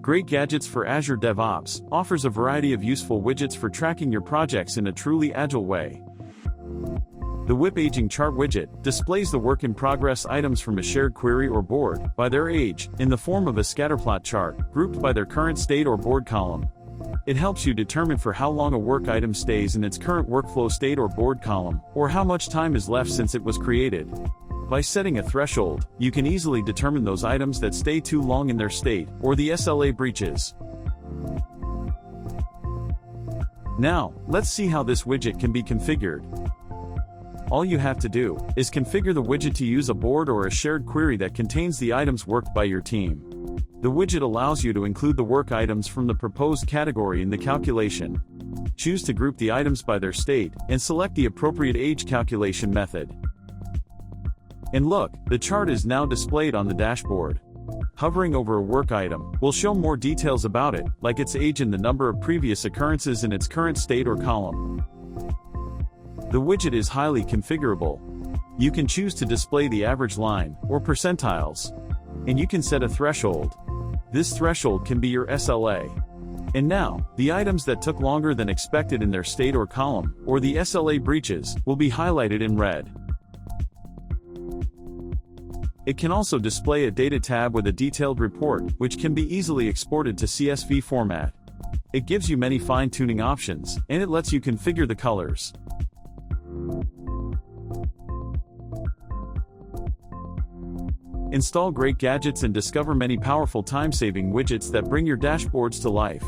Great Gadgets for Azure DevOps offers a variety of useful widgets for tracking your projects in a truly agile way. The WIP Aging Chart Widget displays the work-in-progress items from a shared query or board by their age in the form of a scatterplot chart grouped by their current state or board column. It helps you determine for how long a work item stays in its current workflow state or board column, or how much time is left since it was created. By setting a threshold, you can easily determine those items that stay too long in their state, or the SLA breaches. Now, let's see how this widget can be configured. All you have to do is configure the widget to use a board or a shared query that contains the items worked by your team. The widget allows you to include the work items from the proposed category in the calculation. Choose to group the items by their state, and select the appropriate age calculation method. And look, the chart is now displayed on the dashboard. Hovering over a work item will show more details about it, like its age and the number of previous occurrences in its current state or column. The widget is highly configurable. You can choose to display the average line, or percentiles. And you can set a threshold. This threshold can be your SLA. And now, the items that took longer than expected in their state or column, or the SLA breaches, will be highlighted in red. It can also display a data tab with a detailed report, which can be easily exported to CSV format. It gives you many fine-tuning options, and it lets you configure the colors. Install great gadgets and discover many powerful time-saving widgets that bring your dashboards to life.